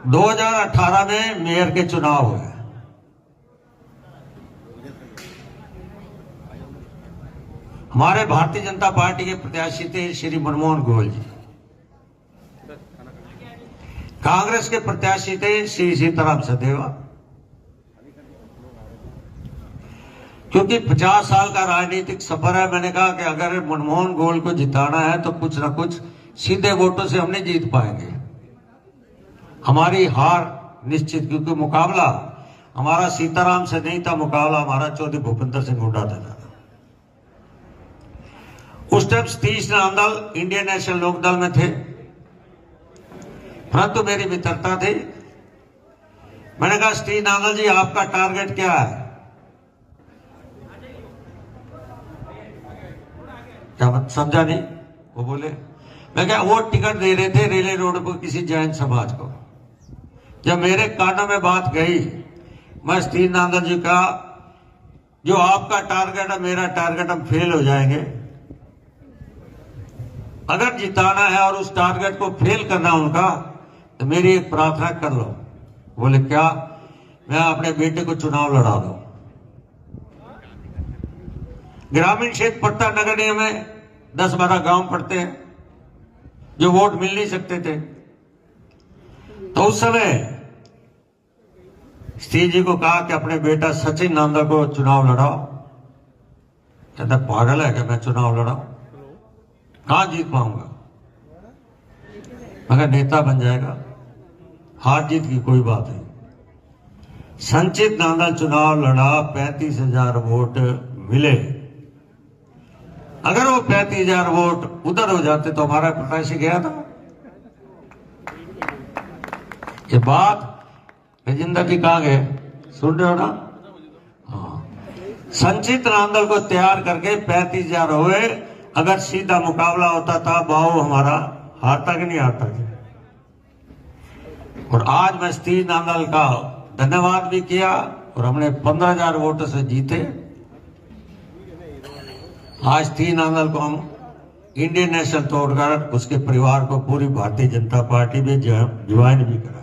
2018 में मेयर के चुनाव हुए। हमारे भारतीय जनता पार्टी के प्रत्याशी थे श्री मनमोहन गोयल जी। कांग्रेस के प्रत्याशी थे श्री सीताराम सदेवा। क्योंकि 50 साल का राजनीतिक सफर है, मैंने कहा कि अगर मनमोहन गोयल को जिताना है तो कुछ ना कुछ सीधे वोटों से हम नहीं जीत पाएंगे। हमारी हार निश्चित, क्योंकि मुकाबला हमारा सीताराम से नहीं था, मुकाबला हमारा चौधरी भूपेंद्र सिंह हुड्डा था। उस time Satish Nandal Indian National Lokdal में थे, परंतु मेरी मित्रता थी। मैंने कहा सतीश नांदल जी, आपका टारगेट क्या है? क्या मत समझा नहीं? वो बोले, मैं क्या, वो टिकट दे रहे थे रेलवे रोड पर किसी जैन समाज को। जब मेरे कानों में बात गई, मैं सतीश नांदल जी का, जो आपका टारगेट है मेरा टारगेट, हम फेल हो जाएंगे। अगर जिताना है और उस टारगेट को फेल करना उनका, तो मेरी एक प्रार्थना कर लो। बोले क्या? मैं अपने बेटे को चुनाव लड़ा दूं। ग्रामीण क्षेत्र पड़ता, नगर निगम में 10-12 गांव पड़ते हैं जो वोट मिल नहीं सकते थे। तो उस समय सतीश जी को कहा कि अपने बेटा सचिन नांदल को चुनाव लड़ाओ। कहता पागल है कि मैं चुनाव लड़ाऊं, कहां जीत पाऊंगा? मगर नेता बन जाएगा, हार जीत की कोई बात नहीं। संचित नांदल चुनाव लड़ा, 35,000 वोट मिले। अगर वो 35,000 वोट उधर हो जाते तो हमारा प्रत्याशी गया था। ये बात राजेंद्र जी कहाँ गए? सुन रहे हो ना? हाँ। संचित नांदल को तैयार करके 35,000 हुए। अगर सीधा मुकाबला होता था, बाबू हमारा हारता कि नहीं हारता? और आज मैं सतीश नांदल का धन्यवाद भी किया और हमने 15,000 वोटों से जीते। आज सतीश नांदल को हम इंडियन नेशनल तोड़कर उसके परिवार को पूरी भारतीय जनता पार्टी में ज्वाइन भी कराया।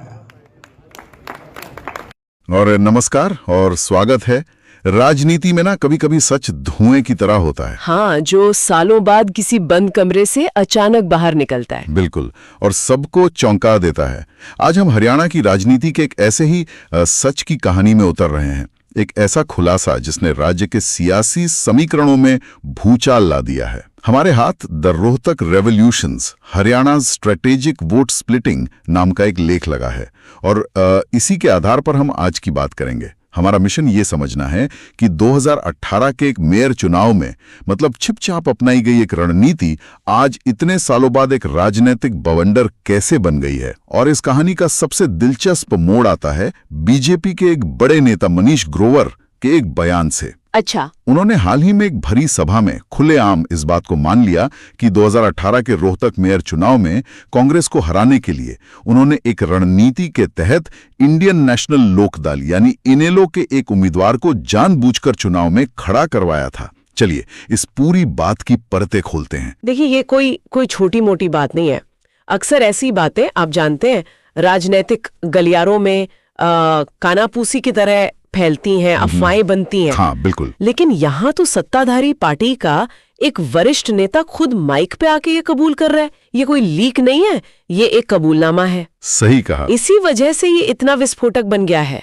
और नमस्कार और स्वागत है। राजनीति में ना कभी कभी सच धुएं की तरह होता है। हाँ, जो सालों बाद किसी बंद कमरे से अचानक बाहर निकलता है। बिल्कुल, और सबको चौंका देता है। आज हम हरियाणा की राजनीति के एक ऐसे ही सच की कहानी में उतर रहे हैं। एक ऐसा खुलासा जिसने राज्य के सियासी समीकरणों में भूचाल ला दिया है। हमारे हाथ the Rohtak revolutions, Haryana strategic vote splitting नाम का एक लेख लगा है और इसी के आधार पर हम आज की बात करेंगे। हमारा मिशन ये समझना है कि 2018 के एक मेयर चुनाव में, मतलब छिपछाप अपनाई गई एक रणनीति, आज इतने सालों बाद एक राजनीतिक बवंडर कैसे बन गई है। और इस कहानी का सबसे दिलचस्प मोड़ आता है बीजेपी के एक बड़े नेता मनीष ग्रोवर के एक बयान से। अच्छा। उन्होंने हाल ही में एक भरी सभा में खुलेआम इस बात को मान लिया कि 2018 के रोहतक मेयर चुनाव में कांग्रेस को हराने के लिए उन्होंने एक रणनीति के तहत इंडियन नेशनल लोकदल यानी इनेलो के एक उम्मीदवार को जानबूझकर चुनाव में खड़ा करवाया था। चलिए इस पूरी बात की परतें खोलते हैं। देखिए, ये कोई छोटी मोटी बात नहीं है। अक्सर ऐसी बातें, आप जानते हैं, राजनीतिक गलियारों में कानापूसी की तरह फैलती हैं, अफवाहें बनती हैं। हाँ, बिल्कुल। लेकिन यहाँ तो सत्ताधारी पार्टी का एक वरिष्ठ नेता खुद माइक पे आके ये कबूल कर रहा है। ये कोई लीक नहीं है, ये एक कबूलनामा है। सही कहा। इसी वजह से ये इतना विस्फोटक बन गया है।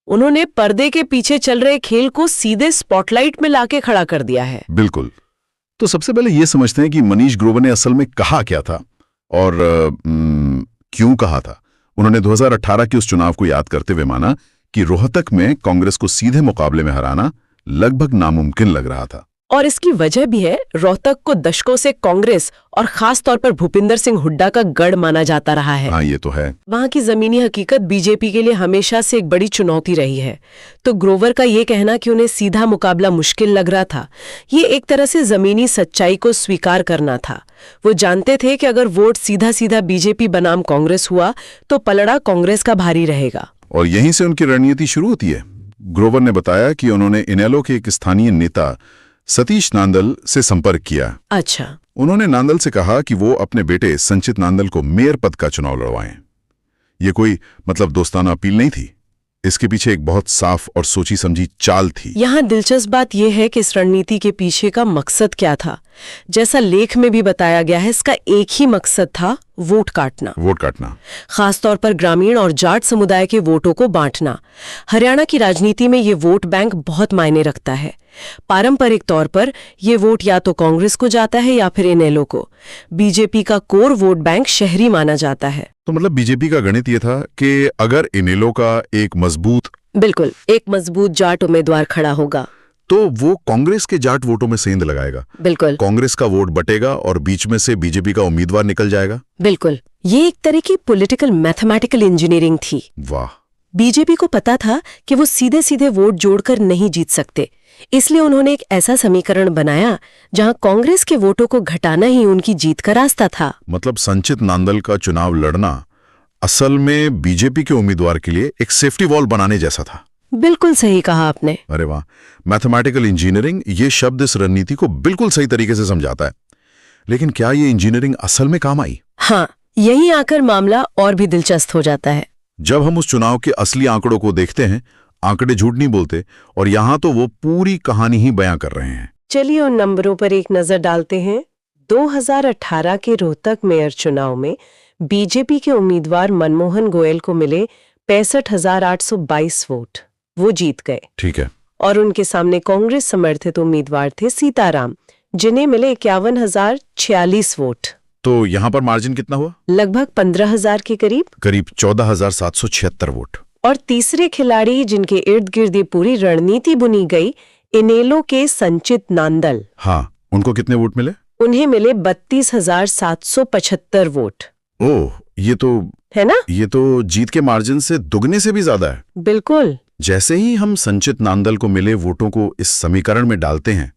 उन्होंने पर्दे के पीछे चल रहे खेल को सीधे स्पॉटलाइट में लाके खड़ा कर दिया है। बिल्कुल। तो सबसे पहले ये समझते हैं कि मनीष ग्रोवर ने असल में कहा क्या था और क्यों कहा था। उन्होंने 2018 के उस चुनाव को याद करते हुए माना कि रोहतक में कांग्रेस को सीधे मुकाबले में हराना लगभग नामुमकिन लग रहा था। और इसकी वजह भी है, रोहतक को दशकों से कांग्रेस और खास तौर पर भूपेंद्र सिंह हुड्डा का गढ़ माना जाता रहा है। हाँ, ये तो है। वहाँ की जमीनी हकीकत बीजेपी के लिए हमेशा से एक बड़ी चुनौती रही है। तो ग्रोवर का ये कहना कि उन्हें सीधा मुकाबला मुश्किल लग रहा था, ये एक तरह से जमीनी सच्चाई को स्वीकार करना था। वो जानते थे कि अगर वोट सीधा सीधा बीजेपी बनाम कांग्रेस हुआ तो पलड़ा कांग्रेस का भारी रहेगा। और यहीं से उनकी रणनीति शुरू होती है। ग्रोवर ने बताया कि उन्होंने इनेलो के एक स्थानीय नेता सतीश नांदल से संपर्क किया। अच्छा। उन्होंने नांदल से कहा कि वो अपने बेटे संचित नांदल को मेयर पद का चुनाव लड़वाएं। ये कोई मतलब दोस्ताना अपील नहीं थी, इसके पीछे एक बहुत साफ और सोची समझी चाल थी। यहाँ दिलचस्प बात यह है कि इस रणनीति के पीछे का मकसद क्या था। जैसा लेख में भी बताया गया है, इसका एक ही मकसद था, वोट काटना। वोट काटना। खासतौर पर ग्रामीण और जाट समुदाय के वोटों को बांटना। हरियाणा की राजनीति में ये वोट बैंक बहुत मायने रखता है। पारंपरिक तौर पर ये वोट या तो कांग्रेस को जाता है या फिर इनेलो को। बीजेपी का कोर वोट बैंक शहरी माना जाता है। तो मतलब बीजेपी का गणित ये था कि अगर इनेलो का एक मजबूत जाट उम्मीदवार खड़ा होगा तो वो कांग्रेस के जाट वोटों में सेंध लगाएगा। बिल्कुल। कांग्रेस का वोट बटेगा और बीच में से बीजेपी का उम्मीदवार निकल जाएगा। बिल्कुल। ये एक तरह की पॉलिटिकल मैथमेटिकल इंजीनियरिंग थी। वाह। बीजेपी को पता था कि वो सीधे सीधे वोट जोड़कर नहीं जीत सकते, इसलिए उन्होंने एक ऐसा समीकरण बनाया जहां कांग्रेस के वोटों को घटाना ही उनकी जीत का रास्ता था। मतलब संचित नांदल का चुनाव लड़ना असल में बीजेपी के उम्मीदवार के लिए एक सेफ्टी वॉल बनाने जैसा था। बिल्कुल सही कहा आपने। अरे वाह, मैथमेटिकल इंजीनियरिंग, ये शब्द इस रणनीति को बिल्कुल सही तरीके से समझाता है। लेकिन क्या ये इंजीनियरिंग असल में काम आई? हाँ, यहीं आकर मामला और भी दिलचस्प हो जाता है। जब हम उस चुनाव के असली आंकड़ों को देखते हैं, आंकड़े झूठ नहीं बोलते, और यहाँ तो वो पूरी कहानी ही बयां कर रहे हैं। चलिए उन नंबरों पर एक नजर डालते हैं। 2018 के रोहतक मेयर चुनाव में बीजेपी के उम्मीदवार मनमोहन गोयल को मिले 65,822 वोट। वो जीत गए। ठीक है। और उनके सामने कांग्रेस समर्थित उम्मीदवार थे सीताराम, जिन्हें मिले 51,046 वोट। तो यहाँ पर मार्जिन कितना हुआ? लगभग 15,000 के करीब 14,776 वोट। और तीसरे खिलाड़ी जिनके इर्द गिर्द ये पूरी रणनीति बुनी गई, इनेलो के संचित नांदल। हाँ, उनको कितने वोट मिले? उन्हें मिले 32,775 वोट। ओह, ये तो है ना? ये तो जीत के मार्जिन से दुगने से भी ज्यादा है। बिल्कुल। जैसे ही हम संचित नांदल को मिले वोटों को इस समीकरण में डालते हैं,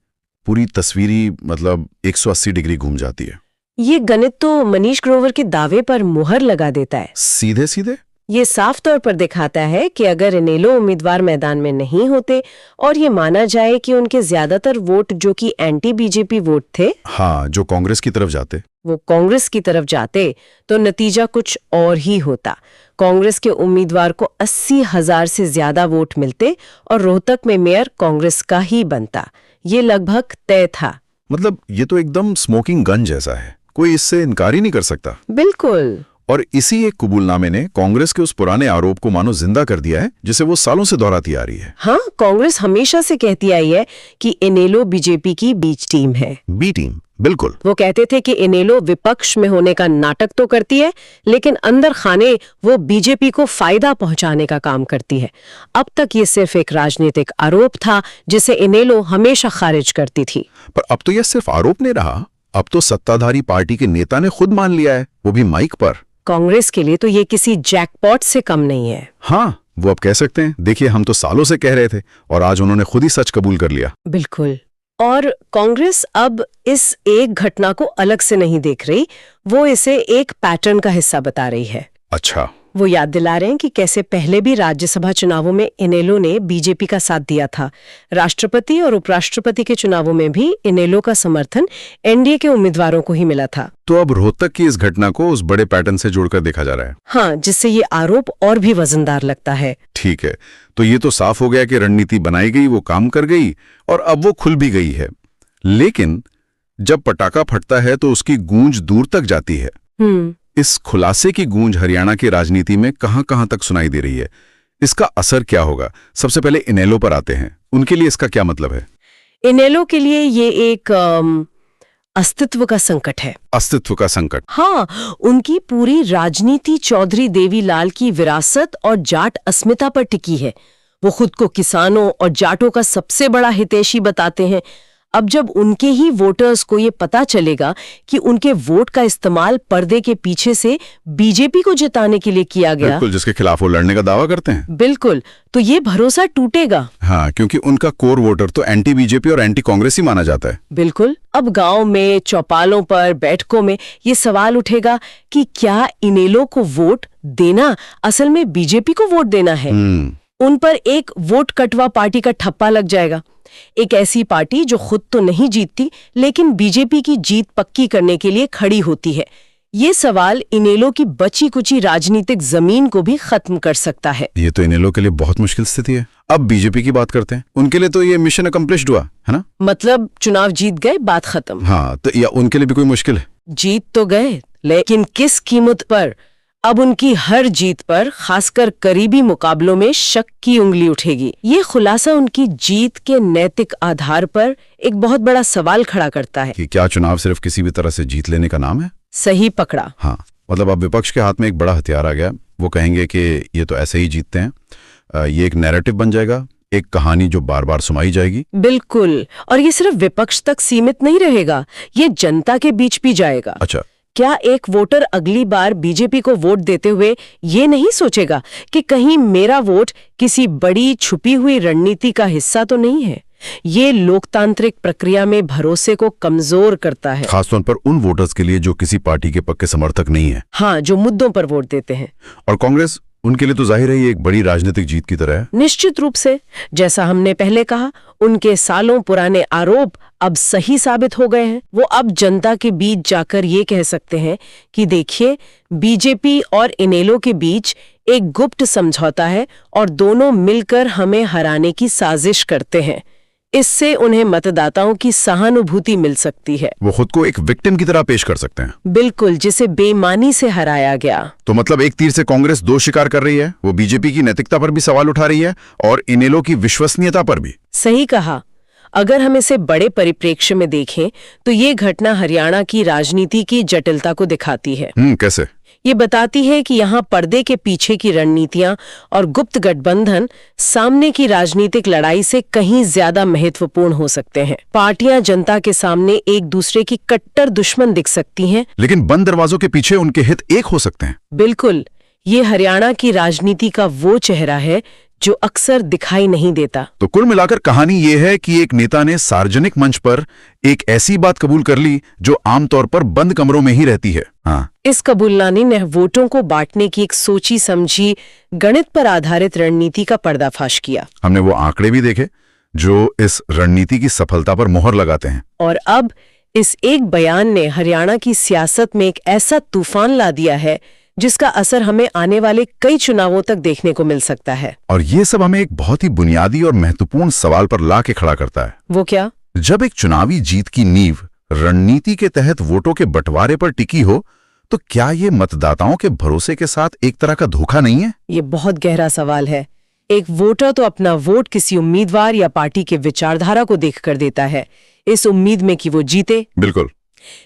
पूरी तस्वीरी मतलब 180 डिग्री घूम जाती है। ये गणित तो मनीष ग्रोवर के दावे पर मुहर लगा देता है। सीधे सीधे ये साफ तौर पर दिखाता है कि अगर इनेलो उम्मीदवार मैदान में नहीं होते और ये माना जाए कि उनके ज्यादातर वोट जो कि एंटी बीजेपी वोट थे, हाँ, जो कांग्रेस की तरफ जाते, वो कांग्रेस की तरफ जाते, तो नतीजा कुछ और ही होता। कांग्रेस के उम्मीदवार को 80,000 से ज्यादा वोट मिलते और रोहतक में मेयर कांग्रेस का ही बनता। ये लगभग तय था। मतलब ये तो एकदम स्मोकिंग गन जैसा है, कोई इससे इनकार ही नहीं कर सकता। बिल्कुल। और इसी एक कबूलनामे ने कांग्रेस के उस पुराने आरोप को मानो जिंदा कर दिया है, जिसे वो सालों से दोहराती आ रही है। हाँ, कांग्रेस हमेशा से कहती आई है कि इनेलो बीजेपी की बीच टीम है। बी टीम, बिल्कुल। वो कहते थे कि इनेलो विपक्ष में होने का नाटक तो करती है, लेकिन अंदर खाने वो बीजेपी को फायदा पहुंचाने का काम करती है। अब तक ये सिर्फ एक राजनीतिक आरोप था जिसे इनेलो हमेशा खारिज करती थी। पर अब तो यह सिर्फ आरोप नहीं रहा, अब तो सत्ताधारी पार्टी के नेता ने खुद मान लिया है, वो भी माइक पर। कांग्रेस के लिए तो ये किसी जैकपॉट से कम नहीं है। हाँ, वो अब कह सकते हैं, देखिए हम तो सालों से कह रहे थे और आज उन्होंने खुद ही सच कबूल कर लिया। बिल्कुल। और कांग्रेस अब इस एक घटना को अलग से नहीं देख रही, वो इसे एक पैटर्न का हिस्सा बता रही है। अच्छा। वो याद दिला रहे हैं कि कैसे पहले भी राज्यसभा चुनावों में इनेलो ने बीजेपी का साथ दिया था। राष्ट्रपति और उपराष्ट्रपति के चुनावों में भी इनेलो का समर्थन एनडीए के उम्मीदवारों को ही मिला था। तो अब रोहतक की इस घटना को उस बड़े पैटर्न से जोड़कर देखा जा रहा है। हाँ, जिससे ये आरोप और भी वजनदार लगता है। ठीक है, तो ये तो साफ हो गया कि रणनीति बनाई गई, वो काम कर गई और अब वो खुल भी गई है। लेकिन जब पटाखा फटता है तो उसकी गूंज दूर तक जाती है। इस खुलासे की गूंज हरियाणा की राजनीति में कहां-कहां तक सुनाई दे रही है। इसका असर क्या होगा? सबसे पहले इनेलो पर आते हैं, उनके लिए इसका क्या मतलब है? इनेलो के लिए ये एक अस्तित्व का संकट है। अस्तित्व का संकट? हाँ, उनकी पूरी राजनीति चौधरी देवीलाल की विरासत और जाट अस्मिता पर टिकी है। वो खुद को किसानों और जाटों का सबसे बड़ा हितैषी बताते हैं। अब जब उनके ही वोटर्स को ये पता चलेगा कि उनके वोट का इस्तेमाल पर्दे के पीछे से बीजेपी को जिताने के लिए किया गया, बिल्कुल, जिसके खिलाफ वो लड़ने का दावा करते हैं, बिल्कुल, तो ये भरोसा टूटेगा। हाँ, क्योंकि उनका कोर वोटर तो एंटी बीजेपी और एंटी कांग्रेस ही माना जाता है। बिल्कुल। अब गांव में, चौपालों पर, बैठकों में ये सवाल उठेगा कि क्या इनेलो को वोट देना असल में बीजेपी को वोट देना है? उन पर एक वोट कटवा पार्टी का ठप्पा लग जाएगा। एक ऐसी पार्टी जो खुद तो नहीं जीतती, लेकिन बीजेपी की जीत पक्की करने के लिए खड़ी होती है। ये सवाल इनेलो की बची कुची राजनीतिक जमीन को भी खत्म कर सकता है। ये तो इनेलो के लिए बहुत मुश्किल स्थिति है। अब बीजेपी की बात करते हैं। उनके लिए तो ये मिशन अकम्प्लिश्ड हुआ है ना? मतलब चुनाव जीत गए, बात खत्म। हाँ, तो या उनके लिए भी कोई मुश्किल है? जीत तो गए, लेकिन किस कीमत पर? अब उनकी हर जीत पर, खासकर करीबी मुकाबलों में, शक की उंगली उठेगी। ये खुलासा उनकी जीत के नैतिक आधार पर एक बहुत बड़ा सवाल खड़ा करता है कि क्या चुनाव सिर्फ किसी भी तरह से जीत लेने का नाम है? सही पकड़ा। हाँ, मतलब अब विपक्ष के हाथ में एक बड़ा हथियार आ गया। वो कहेंगे कि ये तो ऐसे ही जीतते हैं। ये एक नैरेटिव बन जाएगा, एक कहानी जो बार बार सुनाई जाएगी। बिल्कुल, और ये सिर्फ विपक्ष तक सीमित नहीं रहेगा, ये जनता के बीच भी जाएगा। अच्छा, क्या एक वोटर अगली बार बीजेपी को वोट देते हुए ये नहीं सोचेगा कि कहीं मेरा वोट किसी बड़ी छुपी हुई रणनीति का हिस्सा तो नहीं है? ये लोकतांत्रिक प्रक्रिया में भरोसे को कमजोर करता है, खासतौर पर उन वोटर्स के लिए जो किसी पार्टी के पक्के समर्थक नहीं है। हाँ, जो मुद्दों पर वोट देते हैं। और कांग्रेस, उनके लिए तो जाहिर है ये एक बड़ी राजनीतिक जीत की तरह है। निश्चित रूप से, जैसा हमने पहले कहा, उनके सालों पुराने आरोप अब सही साबित हो गए हैं। वो अब जनता के बीच जाकर ये कह सकते हैं कि देखिए, बीजेपी और इनेलो के बीच एक गुप्त समझौता है और दोनों मिलकर हमें हराने की साजिश करते हैं। इससे उन्हें मतदाताओं की सहानुभूति मिल सकती है। वो खुद को एक विक्टिम की तरह पेश कर सकते हैं। बिल्कुल, जिसे बेईमानी से हराया गया। तो मतलब एक तीर से कांग्रेस दो शिकार कर रही है। वो बीजेपी की नैतिकता पर भी सवाल उठा रही है और इनेलो की विश्वसनीयता पर भी। सही कहा। अगर हम इसे बड़े परिप्रेक्ष्य में देखें तो ये घटना हरियाणा की राजनीति की जटिलता को दिखाती है। कैसे? ये बताती है कि यहाँ पर्दे के पीछे की रणनीतियां और गुप्त गठबंधन सामने की राजनीतिक लड़ाई से कहीं ज्यादा महत्वपूर्ण हो सकते हैं। पार्टियां जनता के सामने एक दूसरे की कट्टर दुश्मन दिख सकती हैं, लेकिन बंद दरवाजों के पीछे उनके हित एक हो सकते हैं। बिल्कुल, ये हरियाणा की राजनीति का वो चेहरा है जो अक्सर दिखाई नहीं देता। तो कुल मिलाकर कहानी ये है कि एक नेता ने सार्वजनिक मंच पर एक ऐसी बात कबूल कर ली जो आमतौर पर बंद कमरों में ही रहती है। हाँ, इस कबूलनामे ने वोटों को बांटने की एक सोची समझी, गणित पर आधारित रणनीति का पर्दाफाश किया। हमने वो आंकड़े भी देखे जो इस रणनीति की सफलता पर मोहर लगाते हैं। और अब इस एक बयान ने हरियाणा की सियासत में एक ऐसा तूफान ला दिया है जिसका असर हमें आने वाले कई चुनावों तक देखने को मिल सकता है। और ये सब हमें एक बहुत ही बुनियादी और महत्वपूर्ण सवाल पर ला के खड़ा करता है। वो क्या? जब एक चुनावी जीत की नींव रणनीति के तहत वोटों के बंटवारे पर टिकी हो, तो क्या ये मतदाताओं के भरोसे के साथ एक तरह का धोखा नहीं है? ये बहुत गहरा सवाल है। एक वोटर तो अपना वोट किसी उम्मीदवार या पार्टी के विचारधारा को देखकर देता है, इस उम्मीद में कि वो जीते। बिल्कुल।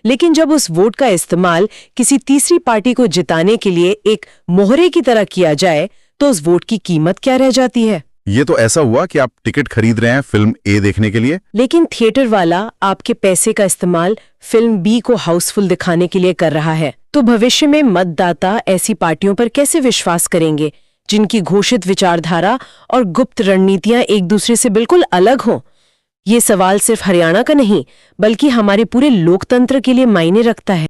लेकिन जब उस वोट का इस्तेमाल किसी तीसरी पार्टी को जिताने के लिए एक मोहरे की तरह किया जाए, तो उस वोट की कीमत क्या रह जाती है? ये तो ऐसा हुआ कि आप टिकट खरीद रहे हैं फिल्म ए देखने के लिए, लेकिन थिएटर वाला आपके पैसे का इस्तेमाल फिल्म बी को हाउसफुल दिखाने के लिए कर रहा है। तो भविष्य में मतदाता ऐसी पार्टियों पर कैसे विश्वास करेंगे जिनकी घोषित विचारधारा और गुप्त रणनीतियां एक दूसरे से बिल्कुल अलग हों? ये सवाल सिर्फ हरियाणा का नहीं, बल्कि हमारे पूरे लोकतंत्र के लिए मायने रखता है।